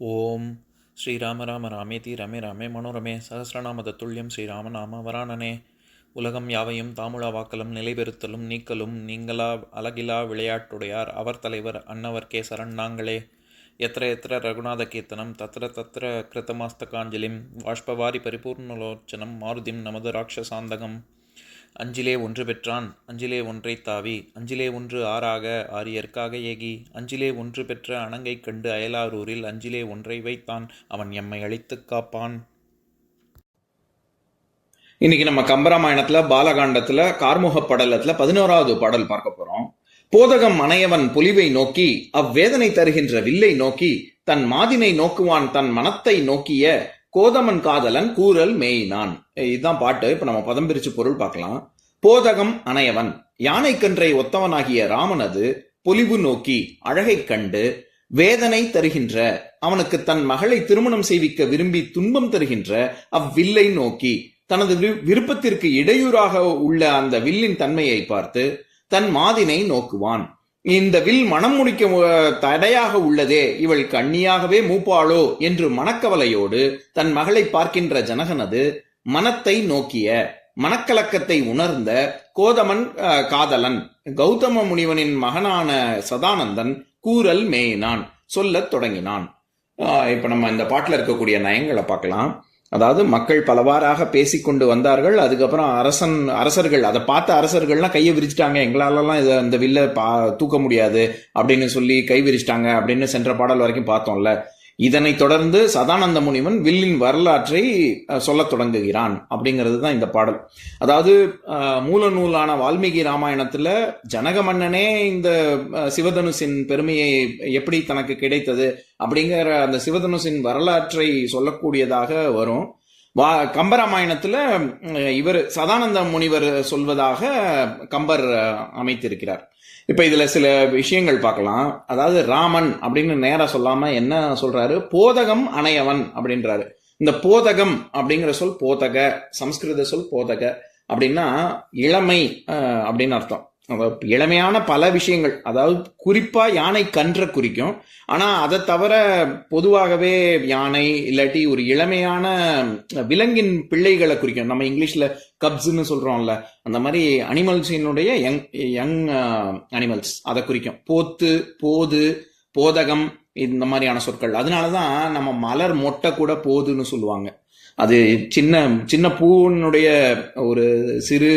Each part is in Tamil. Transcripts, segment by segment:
ஓம் ஸ்ரீராம ராம ராமேதி ரமே ராமே மனோரமே சகசிரநாம தத்துல்யம் ஸ்ரீராம நாம வராணனே. உலகம் யாவையும் தாமுழா வாக்கலும் நிலைபெறுத்தலும் நீக்கலும் நீங்களா அழகிலா விளையாட்டுடையார் அவர் தலைவர் அன்னவர் சரண் நாங்களே. எத்திர எத்திர ரகுநாத கீர்த்தனம் தத்திர தத்திர கிருத்தமாஸ்தகாஞ்சலிம் வாஷ்பவாரி பரிபூர்ணலோச்சனம் மாருதிம் நமது ராட்சசாந்தகம். அஞ்சிலே ஒன்று பெற்றான் அஞ்சிலே ஒன்றை தாவி அஞ்சிலே ஒன்று ஆறாக ஆரியர்க்காக ஏகி அஞ்சிலே ஒன்று பெற்ற அணங்கை கண்டு அயலாரூரில் அஞ்சிலே ஒன்றை வைத்தான் அவன் எம்மை அழித்துக் காப்பான். இன்னைக்கு நம்ம கம்பராமாயணத்துல பாலகாண்டத்துல கார்முக படலத்துல 11வது பாடல் பார்க்க போறோம். போதகம் அணையவன் பொலிவை நோக்கி அவ்வேதனை தருகின்ற வில்லை நோக்கி தன் மாதினை நோக்குவான் தன் மனத்தை நோக்கிய கோதமன் காதலன் கூறல் மேயினான். இதுதான் பாட்டு. இப்ப நம்ம பதம் பிரிச்சு பொருள் பார்க்கலாம். போதகம் அணையவன் யானை கன்றை ஒத்தவனாகிய ராமனது பொலிவு நோக்கி அழகை கண்டு வேதனை தருகின்ற அவனுக்கு தன் மகளை திருமணம் செய்விக்க விரும்பி துன்பம் தருகின்ற அவ்வில்லை நோக்கி தனது விருப்பத்திற்கு இடையூறாக உள்ள அந்த வில்லின் தன்மையை பார்த்து தன் மாதினை நோக்குவான். இந்த வில் மனம் முடிக்க தடையாக உள்ளதே, இவள் கண்ணியாகவே மூப்பாளோ என்று மனக்கவலையோடு தன் மகளை பார்க்கின்ற ஜனகனது மனத்தை நோக்கிய மனக்கலக்கத்தை உணர்ந்த கோதமன் காதலன் கௌதம முனிவனின் மகனான சதானந்தன் கூறல் மேயினான், சொல்லத் தொடங்கினான். இப்ப நம்ம இந்த பாட்டுல இருக்கக்கூடிய நயங்களை பார்க்கலாம். அதாவது மக்கள் பலவாறாக பேசிக்கொண்டு வந்தார்கள். அதுக்கப்புறம் அரசர்கள் அதை பார்த்த அரசர்கள்லாம் கையை விரிச்சிட்டாங்க, எங்களாலலாம் இதை இந்த வில்ல தூக்க முடியாது அப்படின்னு சொல்லி கை விரிச்சிட்டாங்க அப்படின்னு சென்ற பாடல் வரைக்கும் பார்த்தோம்ல. இதனை தொடர்ந்து சதானந்த முனிவன் வில்லின் வரலாற்றை சொல்ல தொடங்குகிறான் அப்படிங்கிறது தான் இந்த பாடல். அதாவது மூல நூலான வால்மீகி ராமாயணத்துல ஜனக மன்னனே இந்த சிவதனுசின் பெருமையை எப்படி தனக்கு கிடைத்தது அப்படிங்கிற அந்த சிவதனுசின் வரலாற்றை சொல்லக்கூடியதாக வரும். கம்பராமாயணத்துல இவர் சதானந்த முனிவர் சொல்வதாக கம்பர் அமைத்திருக்கிறார். இப்ப இதுல சில விஷயங்கள் பார்க்கலாம். அதாவது ராமன் அப்படின்னு நேரா சொல்லாம என்ன சொல்றாரு, போதகம் அணையவன் அப்படின்றாரு. இந்த போதகம் அப்படிங்கிற சொல் போதக, சம்ஸ்கிருத சொல் போதக அப்படின்னா இளமை அப்படின்னு அர்த்தம். இளமையான பல விஷயங்கள், அதாவது குறிப்பா யானை கன்ற குறிக்கும். ஆனா அதை தவிர பொதுவாகவே யானை இல்லாட்டி ஒரு இளமையான விலங்கின் பிள்ளைகளை குறிக்கும். நம்ம இங்கிலீஷ்ல கப்ஸ்ன்னு சொல்றோம்ல, அந்த மாதிரி அனிமல்ஸினுடைய யங் அனிமல்ஸ் அதை குறிக்கும். போத்து, போது, போதகம் இந்த மாதிரியான சொற்கள். அதனாலதான் நம்ம மலர் மொட்டை கூட போதுன்னு சொல்லுவாங்க. அது சின்ன சின்ன பூனுடைய ஒரு சிறு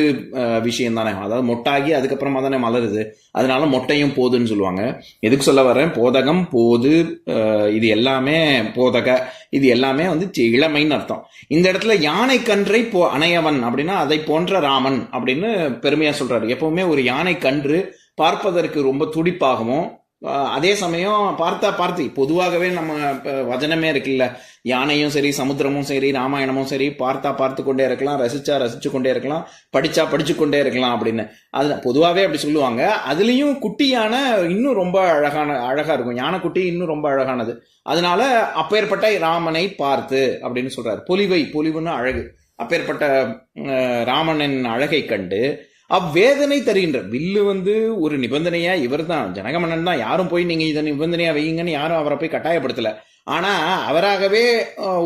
விஷயம் தானே. அதாவது மொட்டாகி அதுக்கப்புறமா தானே மலருது, அதனால மொட்டையும் போதுன்னு சொல்லுவாங்க. எதுக்கு சொல்ல வரேன், போதகம், போது, இது எல்லாமே போதக, இது எல்லாமே வந்து இளமைன்னு அர்த்தம். இந்த இடத்துல யானை கன்றை அணையவன் அப்படின்னா அதை போன்ற ராமன் அப்படின்னு பெருமையா சொல்றாரு. எப்பவுமே ஒரு யானை கன்று பார்ப்பதற்கு ரொம்ப துடிப்பாகவும், அதே சமயம் பார்த்து பொதுவாகவே நம்ம வசனமே இருக்குல்ல, யானையும் சரி சமுத்திரமும் சரி ராமாயணமும் சரி பார்த்து கொண்டே இருக்கலாம், ரசிச்சு கொண்டே இருக்கலாம், படிச்சு கொண்டே இருக்கலாம் அப்படின்னு அது பொதுவாகவே அப்படி சொல்லுவாங்க. அதுலயும் குட்டி யானை இன்னும் ரொம்ப அழகா இருக்கும். யானை குட்டி இன்னும் ரொம்ப அழகானது. அதனால அப்பேற்பட்ட ராமனை பார்த்து அப்படின்னு சொல்றாரு. பொலிவுன்னு அழகு. அப்பேற்பட்ட ராமனின் அழகை கண்டு அவ்வேதனை தருகின்ற வில்லு வந்து ஒரு நிபந்தனையா இவர் தான் ஜனகமன்னன் தான். யாரும் போய் நீங்க இதை நிபந்தனையா வையுங்கன்னு யாரும் அவரை போய் கட்டாயப்படுத்தல. ஆனா அவராகவே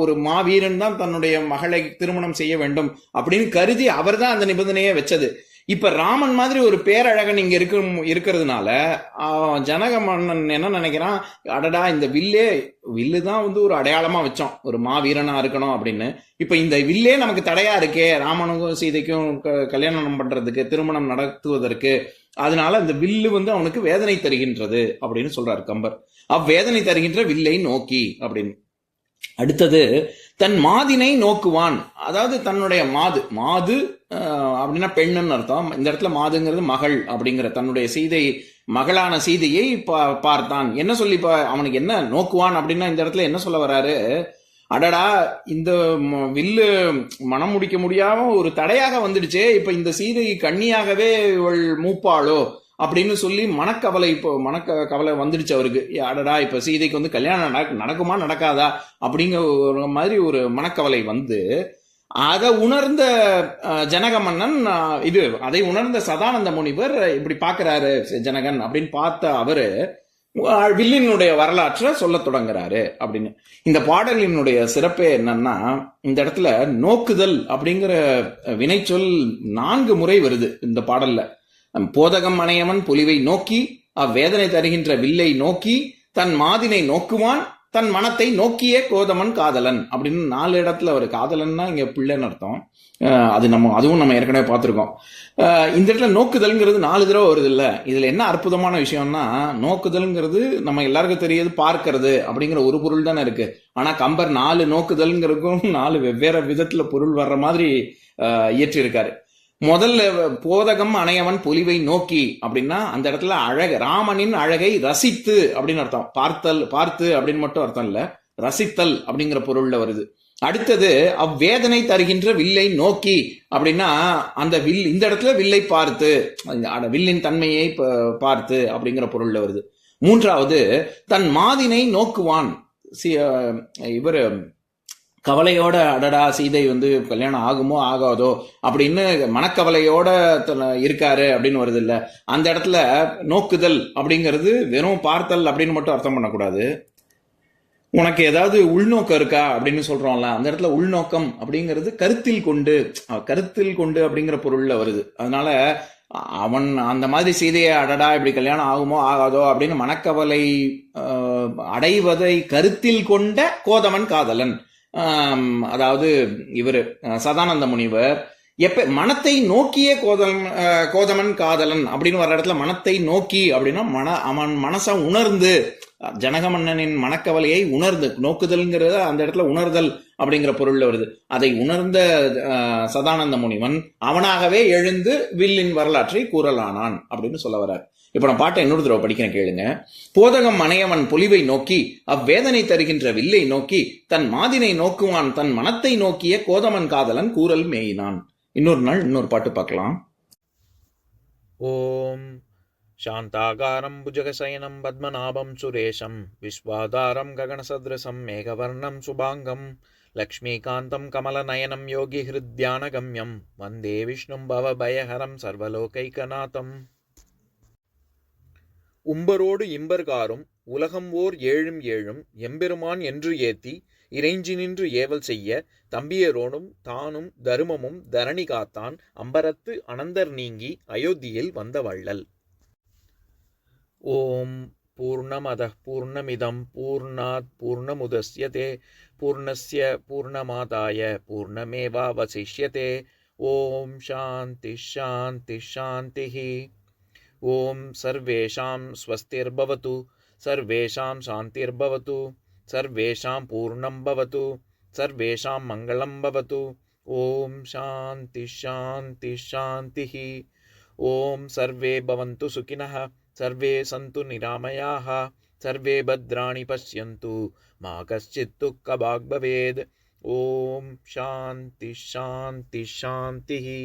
ஒரு மாவீரன் தான் தன்னுடைய மகளை திருமணம் செய்ய வேண்டும் அப்படின்னு கருதி அவர் தான் அந்த நிபந்தனையை வச்சது. இப்ப ராமன் மாதிரி ஒரு பேரழகன் இங்க இருக்கிறதுனால ஜனக மன்னன் என்ன நினைக்கிறான், அடடா இந்த வில்லு தான் வந்து ஒரு அடையாளமா வச்சோம், ஒரு மாவீரனா இருக்கணும் அப்படின்னு. இப்ப இந்த வில்லே நமக்கு தடையா இருக்கே ராமனுக்கும் சீதைக்கும் கல்யாணம் பண்றதுக்கு, திருமணம் நடத்துவதற்கு. அதனால இந்த வில்லு வந்து அவனுக்கு வேதனை தருகின்றது அப்படின்னு சொல்றாரு கம்பர். அவ்வேதனை தருகின்ற வில்லை நோக்கி அப்படின்னு. அடுத்தது தன் மாதினை நோக்குவான். அதாவது தன்னுடைய மாது அப்படின்னா பெண்ணுன்னு அர்த்தம். இந்த இடத்துல மாதுங்கிறது மகள் அப்படிங்கிற தன்னுடைய மகளான சீதையை பார்த்தான். என்ன சொல்லி அவனுக்கு என்ன நோக்குவான் அப்படின்னா இந்த இடத்துல என்ன சொல்ல வர்றாரு, அடடா இந்த வில்லு மனம் முடிக்க முடியாம ஒரு தடையாக வந்துடுச்சே, இப்ப இந்த சீதை கண்ணியாகவே இவள் மூப்பாளோ அப்படின்னு சொல்லி மனக்கவலை வந்துடுச்சு அவருக்கு. அடடா இப்ப சீதைக்கு வந்து கல்யாணம் நடக்குமா நடக்காதா அப்படிங்கிற ஒரு மாதிரி ஒரு மனக்கவலை வந்து அதை உணர்ந்த ஜனக மன்னன் அதை உணர்ந்த சதானந்த முனிவர் இப்படி பாக்குறாரு ஜனகன் அப்படின்னு பார்த்த அவரு வில்லினுடைய வரலாற்றை சொல்ல தொடங்குறாரு அப்படின்னு. இந்த பாடலினுடைய சிறப்பே என்னன்னா, இந்த இடத்துல நோக்குதல் அப்படிங்கிற வினைச்சொல் 4 முறை வருது இந்த பாடல்ல. போதகம் அணையவன் பொலிவை நோக்கி, அவ்வேதனை தருகின்ற வில்லை நோக்கி, தன் மாதினை நோக்குவான், தன் மனத்தை நோக்கியே கோதமன் காதலன் அப்படின்னு 4 இடத்துல ஒரு காதலன்னா இங்க பிள்ளைன்னு அர்த்தம். அதுவும் நம்ம ஏற்கனவே பார்த்திருக்கோம். இந்த இடத்துல நோக்குதல்ங்கிறது 4 தடவை வருது இல்ல. இதுல என்ன அற்புதமான விஷயம்னா, நோக்குதல்ங்கிறது நம்ம எல்லாருக்கும் தெரியாது பார்க்கிறது அப்படிங்கிற ஒரு பொருள் தானே இருக்கு. ஆனா கம்பர் 4 நோக்குதல்ங்கிறதுக்கும் 4 வெவ்வேறு விதத்துல பொருள் வர்ற மாதிரி இயற்றி இருக்காரு. முதல்ல போதகம் அணையவன் பொலிவை நோக்கி அப்படின்னா அந்த இடத்துல ராமனின் அழகை ரசித்து அப்படின்னு அர்த்தம். பார்த்து அப்படின்னு மட்டும் அர்த்தம் இல்ல, ரசித்தல் அப்படிங்கிற பொருள்ல வருது. அடுத்தது அவ்வேதனை தருகின்ற வில்லை நோக்கி அப்படின்னா அந்த இந்த இடத்துல வில்லை பார்த்து, வில்லின் தன்மையை பார்த்து அப்படிங்கிற பொருள்ல வருது. மூன்றாவது தன் மாதினை நோக்குவான். இவர் கவலையோட அடடா சீதை கல்யாணம் ஆகுமோ ஆகாதோ அப்படின்னு மனக்கவலையோட இருக்காரு அப்படின்னு வருது இல்ல. அந்த இடத்துல நோக்குதல் அப்படிங்கிறது வெறும் பார்த்தல் அப்படின்னு மட்டும் அர்த்தம் பண்ணக்கூடாது. உனக்கு ஏதாவது உள்நோக்கம் இருக்கா அப்படின்னு சொல்றோம்ல, அந்த இடத்துல உள்நோக்கம் அப்படிங்கிறது கருத்தில் கொண்டு அப்படிங்கிற பொருள்ல வருது. அதனால அவன் அந்த மாதிரி சீதையை அடடா இப்படி கல்யாணம் ஆகுமோ ஆகாதோ அப்படின்னு மனக்கவலை அடைவதை கருத்தில் கொண்ட கோதமன் காதலன். அதாவது இவர் சதானந்த முனிவர் மனத்தை நோக்கிய கோதமன் காதலன் அப்படின்னு வர்ற இடத்துல மனத்தை நோக்கி அப்படின்னா அவன் மனசை உணர்ந்து, ஜனகமன்னனின் மனக்கவலையை உணர்ந்து, நோக்குதல்ங்கிறத அந்த இடத்துல உணர்தல் அப்படிங்கிற பொருள்ல வருது. அதை உணர்ந்த சதானந்த முனிவன் அவனாகவே எழுந்து வில்லின் வரலாற்றை கூறலானான் அப்படின்னு சொல்ல வர்றார். இப்ப நான் பாட்டை இன்னொரு தடவை படிக்கிறேன் கேளுங்க. போதகம் அணையவன் பொலிவை நோக்கி, அவ்வேதனை தருகின்ற வில்லை நோக்கி, தன் மாதினை நோக்குவான், தன் மனத்தை நோக்கிய கோதமன் காதலன் கூறல் மேயினான். இன்னொரு நாள் இன்னொரு பாட்டு பார்க்கலாம். ஓம் சாந்தாகாரம் புஜகசயனம் பத்மநாபம் சுரேஷம் விஸ்வாதாரம் ககனசத்ரசம் மேகவர்ணம் சுபாங்கம் லக்ஷ்மீகாந்தம் கமலநயனம் யோகி ஹிருத்யானகம்யம் வந்தே விஷ்ணும் பவபயஹரம் சர்வலோகைகநாதம். உம்பரோடு இம்பர்காரும் உலகம் ஓர் ஏழும் ஏழும் எம்பெருமான் என்று ஏத்தி இறைஞ்சி நின்று ஏவல் செய்ய தம்பியரோனும் தானும் தருமமும் தரணி காத்தான் அம்பரத்து அனந்தர் நீங்கி அயோத்தியில் வந்த வள்ளல். ஓம் பூர்ணமதః பூர்ணமிதம் பூர்ணாத் பூர்ணமுதஸ்யதே பூர்ணஸ்ய பூர்ணமாதாய பூர்ணமேவாவசிஷ்யதே. ஓம் சாந்தி சாந்தி சாந்திஹி. ஓம் சர்வேஷாம் ஸ்வஸ்திர்பவது, சர்வேஷாம் சாந்திர்பவது, சர்வேஷாம் பூர்ணம் பவது, சர்வேஷாம் மங்களம் பவது. ஓம் சாந்தி சாந்தி சாந்திஹி. ஓம் சர்வே பவந்து சுகினஹ, சர்வே சந்து நிராமயாஹ, சர்வே பத்ராணி பஷ்யந்து மா கஷ்சித் துக்கபாக் பவேத். ஓம் சாந்தி சாந்தி சாந்திஹி.